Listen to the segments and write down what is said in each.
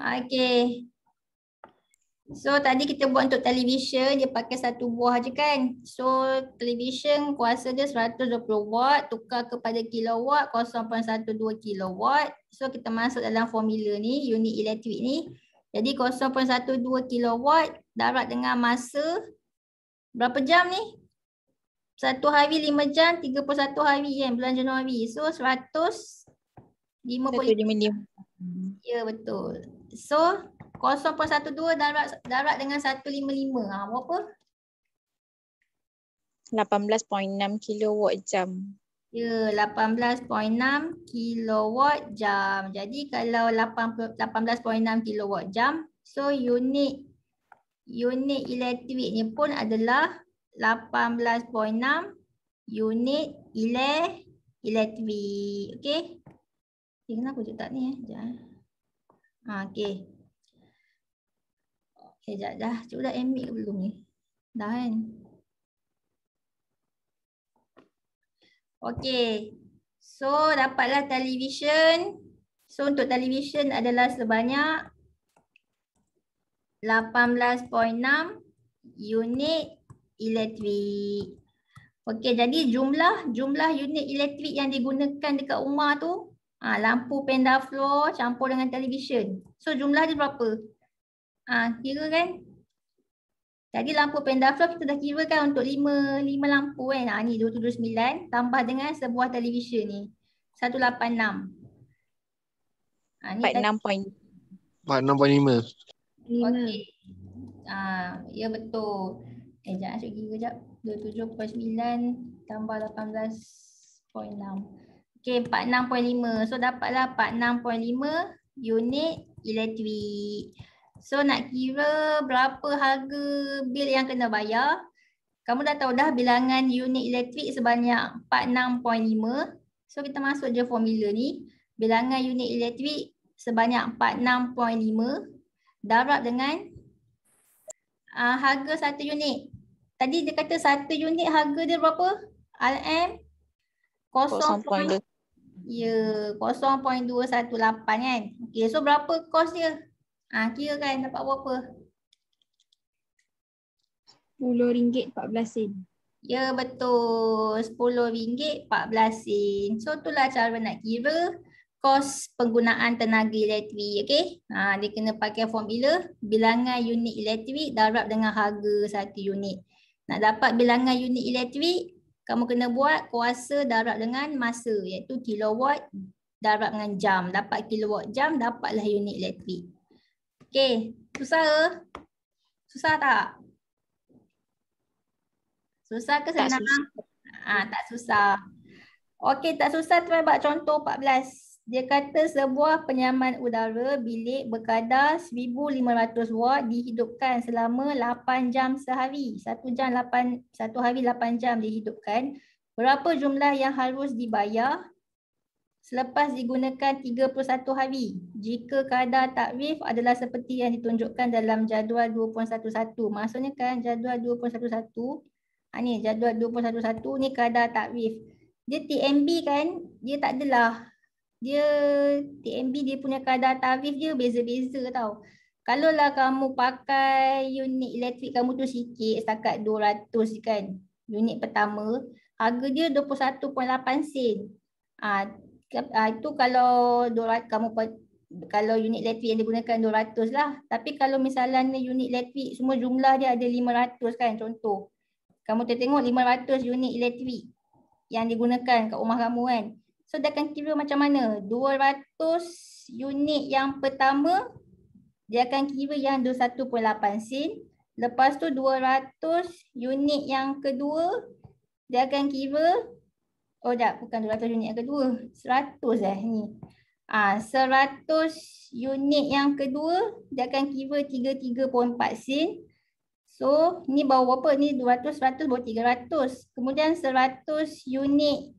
Okey. So tadi kita buat untuk television, dia pakai satu buah je kan. So television kuasa dia 120 watt, tukar kepada kilowatt 0.12 kilowatt. So kita masuk dalam formula ni, unit elektrik ni. Jadi 0.12 kilowatt darat dengan masa berapa jam ni? 1 hari 5 jam, 31 hari kan, bulan Januari. So 155. Ya betul. So 0.12 darat dengan 155. Berapa? 18.6 kilowatt jam. Ya, 18.6 kilowatt jam. Jadi kalau 18.6 kilowatt jam, so unit elektrik ni pun adalah 18.6 unit elektrik. Okey. Kenapa je tak ni okey. Sekejap dah. Cuba dah ambil ke belum ni? Dah kan? Okey. So dapatlah television. So untuk television adalah sebanyak 18.6 unit elektrik. Okey, jadi jumlah unit elektrik yang digunakan dekat rumah tu, lampu pendafloor campur dengan television. So jumlah dia berapa? Kira kan? Jadi lampu pendafloor kita dah kira kan untuk 5 lampu kan. Ni 279 tambah dengan sebuah television ni 186. Ni 46.5. Okey. Ya betul. Sekejap saya kira sekejap. 27.9 tambah 18.6. Okey, 46.5. So dapatlah 46.5 unit elektrik. So nak kira berapa harga bil yang kena bayar. Kamu dah tahu dah bilangan unit elektrik sebanyak 46.5. So kita masuk je formula ni. Bilangan unit elektrik sebanyak 46.5 darab dengan harga satu unit. Tadi dia kata satu unit harga dia berapa? RM 0.218 kan. Okey, so berapa kos dia? Kira kan dapat berapa? RM10.14. Ya betul, RM10.14. So itulah cara nak kira kos penggunaan tenaga elektrik. Okey. Dia kena pakai formula bilangan unit elektrik darab dengan harga satu unit. Nak dapat bilangan unit elektrik, kamu kena buat kuasa darab dengan masa, iaitu kilowatt darab dengan jam. Dapat kilowatt jam, dapatlah unit elektrik. Okey, susah ke? Susah tak? Susah ke senang? Tak susah. Okey, tak susah. Try buat contoh 14. Dia kata sebuah penyaman udara bilik berkadar 1500 watt dihidupkan selama 8 jam sehari. 1 hari 8 jam dihidupkan. Berapa jumlah yang harus dibayar selepas digunakan 31 hari jika kadar takrif adalah seperti yang ditunjukkan dalam jadual 2.11. Maksudnya kan jadual 2.11, ni jadual 2.11 ni kadar takrif. Dia TMB kan, dia tak adalah. Dia TMB dia punya kadar tarif dia beza-beza tau. Kalau lah kamu pakai unit elektrik kamu tu sikit setakat 200 kan. Unit pertama harga dia 21.8 sen. Itu kalau 200 kalau unit elektrik yang digunakan 200 lah. Tapi kalau misalnya unit elektrik semua jumlah dia ada 500 kan contoh. Kamu tengok 500 unit elektrik yang digunakan kat rumah kamu kan. So dia akan kira macam mana? 200 unit yang pertama dia akan kira yang 21.8 sen. Lepas tu 200 unit yang kedua dia akan kira, bukan 200 unit yang kedua, 100 ni. 100 unit yang kedua dia akan kira 33.4 sen. So ni baru berapa? Ni 200, 100 baru 300. Kemudian 100 unit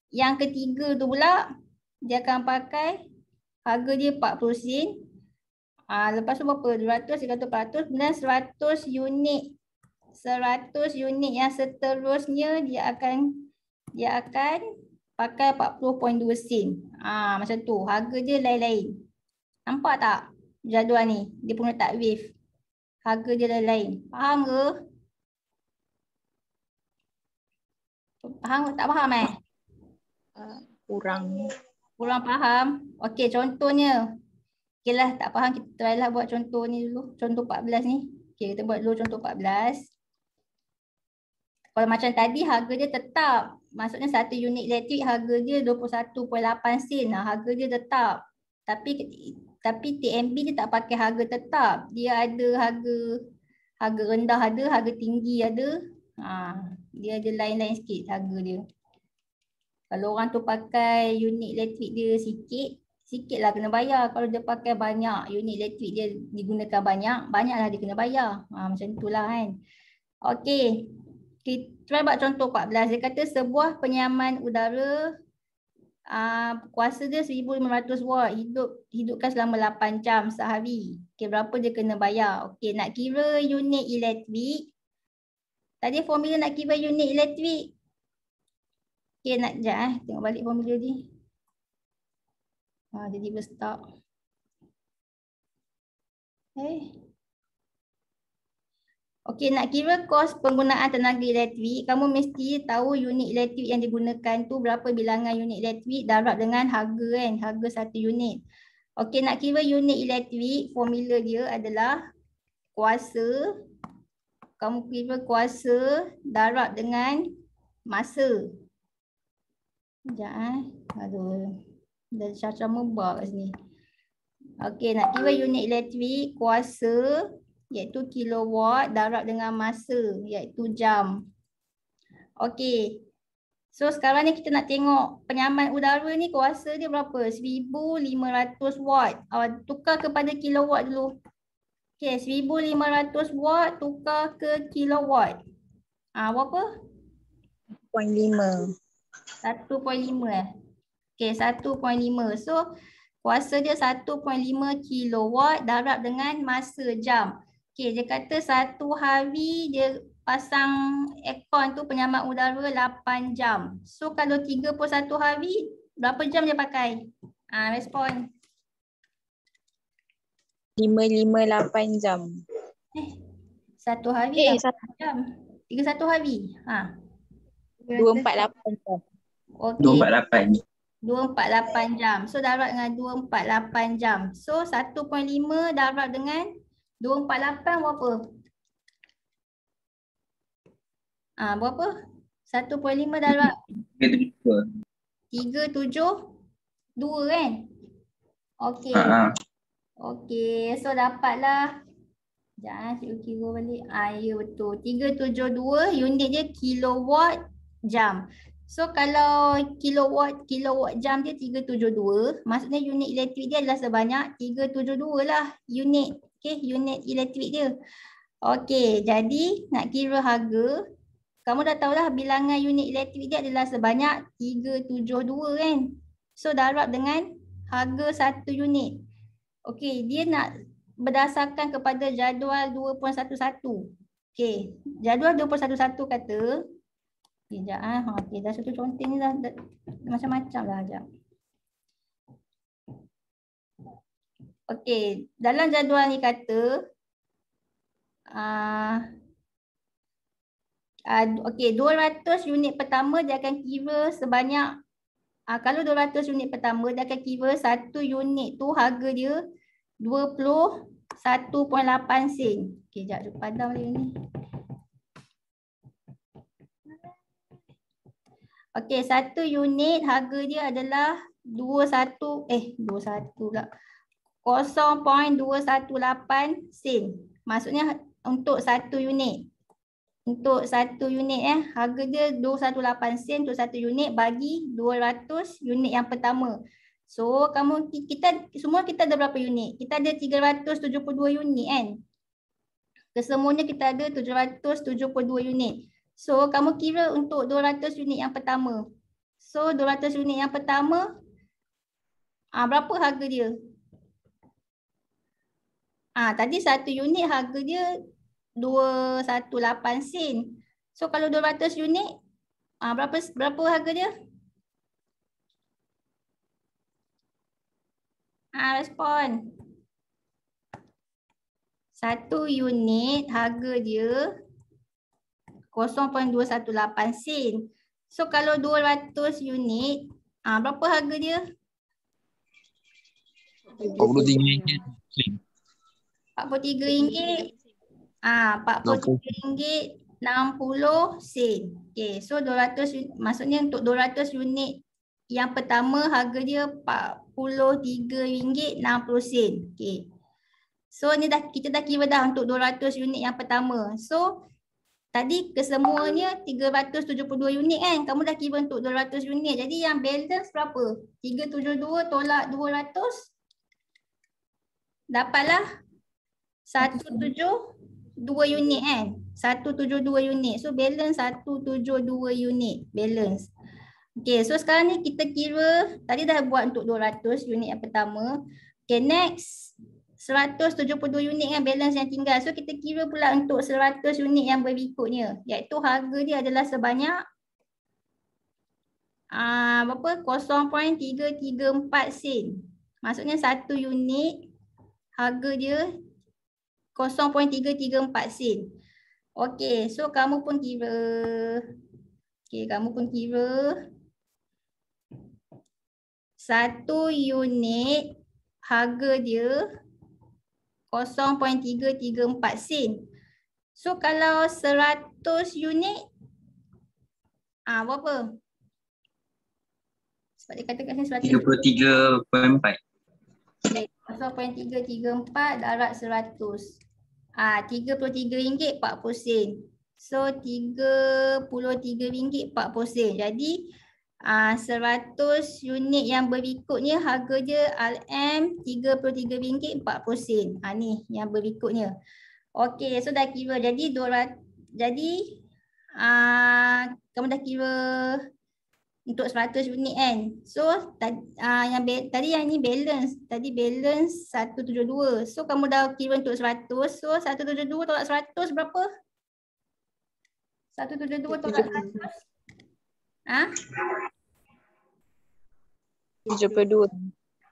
yang ketiga tu pula dia akan pakai harga dia 40 sen. Lepas tu berapa? 200, 300, 400. Kemudian 100 unit yang seterusnya dia akan pakai 40.2 sen. Macam tu. Harga dia lain-lain. Nampak tak? jadual ni. Dia pun letak wave. Harga dia lain. Faham ke? Faham ke? Tak faham Kurang. Kurang faham? Okey, contohnya. Okey lah, tak faham. Kita try lah buat contoh ni dulu. Contoh 14 ni. Okey, kita buat dulu contoh 14. Kalau macam tadi harga dia tetap. Maksudnya satu unit elektrik harga dia 21.8 sen. Harga dia tetap. Tapi TMB dia tak pakai harga tetap. Dia ada harga rendah ada, harga tinggi ada. Dia ada lain-lain sikit harga dia. Kalau orang tu pakai unit elektrik dia sikit lah kena bayar. Kalau dia pakai banyak, unit elektrik dia digunakan banyaklah dia kena bayar. Macam itulah kan. Okey. Kita buat contoh 14. Dia kata sebuah penyaman udara kuasa dia 1500 watt hidupkan selama 8 jam sehari. Okey, berapa dia kena bayar? Okey, nak kira unit elektrik. Tadi formula nak kira unit elektrik. Okey, nak sekejap tengok balik formula ni. Jadi berstop. Okey, nak kira kos penggunaan tenaga elektrik, kamu mesti tahu unit elektrik yang digunakan tu berapa bilangan unit elektrik darab dengan harga kan, harga satu unit. Okey, nak kira unit elektrik, formula dia adalah kuasa. Kamu kira kuasa darab dengan masa. Sekejap Aduh, dah caca membak kat sini. Okey, nak kira unit elektrik, kuasa iaitu kilowatt darab dengan masa iaitu jam. Okey. So sekarang ni kita nak tengok penyaman udara ni kuasa dia berapa? 1500 watt. Tukar kepada kilowatt dulu. Okey, 1500 watt tukar ke kilowatt. Berapa? 1.5. 1.5 Okey, 1.5. So kuasa dia 1.5 kilowatt darab dengan masa jam. Okey, dia kata satu hari dia pasang aircon tu penyaman udara 8 jam. So kalau 31 hari, berapa jam dia pakai? Respon. 558 jam. Satu hari 8 jam. 31 hari. 248 jam. Okey. 248. 248 jam. So darab dengan 248 jam. So 1.5 darab dengan 248 berapa? Berapa? 1.5 darab 372 kan? Okey. Okey, so dapatlah. Jangan cikgu kira balik. Ya betul. 372 unit dia kilowatt jam. So kalau kilowatt jam dia 372, maksudnya unit elektrik dia adalah sebanyak 372 lah unit. Okey, unit elektrik dia. Okey, jadi nak kira harga, kamu dah tahulah bilangan unit elektrik dia adalah sebanyak 372 kan. So darab dengan harga satu unit. Okey, dia nak berdasarkan kepada jadual 2.11. Okey, jadual 2.11 kata sekejap okey, dah satu contoh ni dah macam-macam lah sekejap. Okey, dalam jadual ni kata okey, 200 unit pertama dia akan kira sebanyak kalau 200 unit pertama dia akan kira satu unit tu harga dia 21.8 sen. Okey, sekejap padam dia ni. Okey, satu unit harga dia adalah 0.218 sen. Maksudnya untuk satu unit. Untuk satu unit harga dia 218 sen untuk satu unit bagi 200 unit yang pertama. So semua kita ada berapa unit? Kita ada 372 unit kan? Kesemuanya kita ada 772 unit. So kamu kira untuk 200 unit yang pertama. So 200 unit yang pertama berapa harga dia? Tadi satu unit harga dia 218 sen. So kalau 200 unit berapa harga dia? Respon. 1 unit harga dia 0.218 sen. So kalau 200 unit, berapa harga dia? RM43. RM43. RM43.60 sen. Okay, so 200 maksudnya untuk 200 unit yang pertama harga dia RM43.60. Okay. So ni kita dah kira dah untuk 200 unit yang pertama. So tadi kesemuanya 372 unit kan. Kamu dah kira untuk 200 unit. Jadi yang balance berapa? 372 tolak 200. Dapatlah 172 unit kan. 172 unit. So balance 172 unit balance. Okay, so sekarang ni kita kira, tadi dah buat untuk 200 unit yang pertama. Okay, next 172 unit kan balance yang tinggal. So kita kira pula untuk 100 unit yang berikutnya, iaitu harga dia adalah sebanyak berapa? 0.334 sen. Maksudnya satu unit harga dia 0.334 sen. Okey, so kamu pun kira. Okey, kamu pun kira. Satu unit harga dia 0.334 sen. So kalau 100 unit berapa? Sebab dia kata kat sini 33.4. Okay, 0.334 darat 100. RM33.40. So RM33.40. Jadi 100 unit yang berikutnya harga dia RM33.40. Ni yang berikutnya. Okey, so dah kira. Jadi 200, jadi kamu dah kira untuk 100 unit kan. So yang tadi yang ni balance. Tadi balance 172. So kamu dah kira untuk 100. So 172 tolak 100 berapa? 172 tolak 100. 72.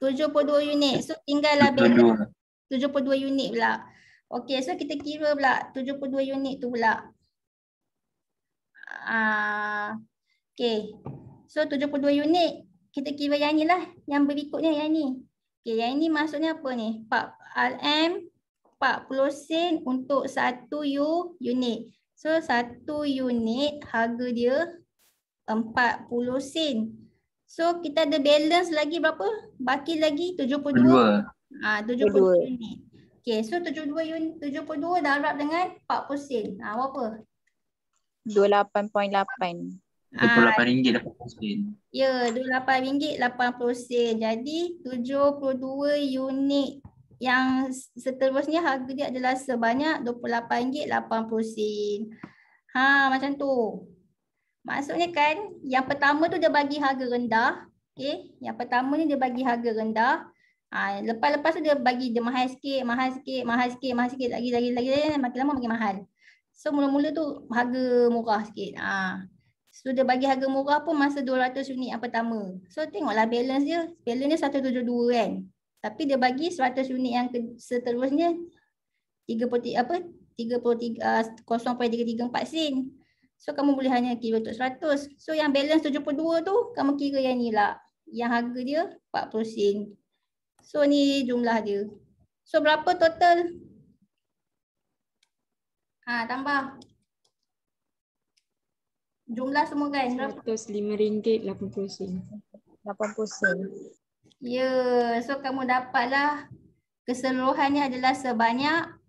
72 unit. So tinggallah balance 72 unit pula. Okey, so kita kira pula 72 unit tu pula. Okey. So 72 unit. Kita kira yang ni lah. Yang berikutnya yang ni. Okey, yang ni maksudnya apa ni? RM40 sen untuk satu unit. So satu unit harga dia 40 sen. So kita ada balance lagi berapa? Baki lagi 72. 72 unit. Okey, so 72 darab dengan 40 sen. Berapa? RM28.8. RM28.80. Ya, RM28.80. Jadi 72 unit yang seterusnya harga dia adalah sebanyak RM28.80. Macam tu. Maksudnya kan yang pertama tu dia bagi harga rendah. Okey, yang pertama ni dia bagi harga rendah. Lepas-lepas tu dia bagi dia mahal sikit, mahal sikit, mahal sikit, mahal sikit, lagi makin lama makin mahal. So mula-mula tu harga murah sikit. So dia bagi harga murah pun masa 200 unit yang pertama. So tengoklah balance dia. Balance dia 172 kan. Tapi dia bagi 100 unit yang seterusnya 0.334 sen. So kamu boleh hanya kira untuk 100. So yang balance 72 tu kamu kira yang ni lah. Yang harga dia 40 sen. So ni jumlah dia. So berapa total? Tambah. Jumlah semua kan? RM105.80. 80 sen. Ya, so kamu dapatlah keseluruhannya adalah sebanyak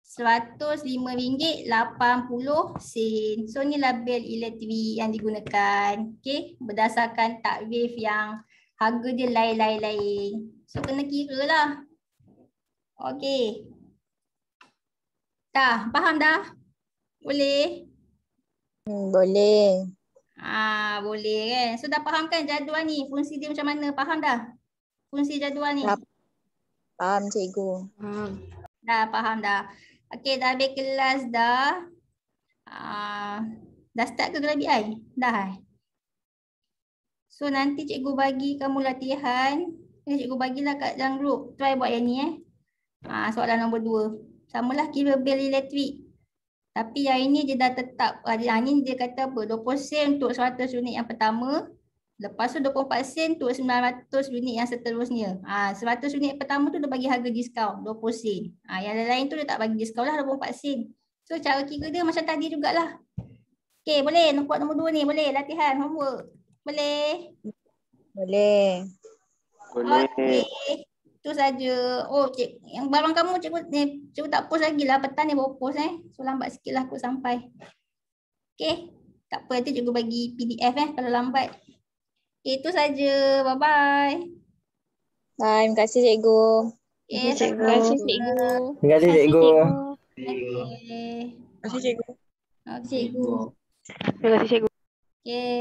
RM105.80. So ni label elektrik yang digunakan. Okey, berdasarkan takrif yang harga dia lain-lain. So kena kira lah. Okey. Faham dah? Boleh? Boleh. Boleh kan. So dah faham kan jadual ni? Fungsi dia macam mana? Faham dah? Fungsi jadual ni? Faham cikgu. Dah faham dah. Okey, dah habis kelas dah. Dah start ke kelas BI? Dah. So nanti cikgu bagi kamu latihan. Cikgu bagilah kat dalam group. Try buat yang ni Soalan nombor 2. Samalah kira bil elektrik. Tapi yang ini dia dah tetap. Yang ini dia kata apa? 20 sen untuk 100 unit yang pertama. Lepas tu 24 sen untuk 900 unit yang seterusnya. 100 unit pertama tu dia bagi harga diskaun 20 sen. Yang lain-lain tu dia tak bagi diskaun lah 24 sen. So cara kira dia macam tadi jugalah. Okay, boleh buat nombor 2 ni. Boleh latihan homework. Boleh? Boleh. Okey. Itu saja. Oh, yang barang kamu cikgu tak post lagi lah. Petang ni baru post So lambat sikit lah aku sampai. Okay. Tak apa, nanti cikgu bagi PDF kalau lambat. Okay, itu saja. Bye-bye. Bye. Terima kasih cikgu. Okay, Terima kasih, sama-sama. cikgu. Terima kasih cikgu. Okay. Terima kasih cikgu. Okay, cikgu. Terima kasih cikgu. Okay.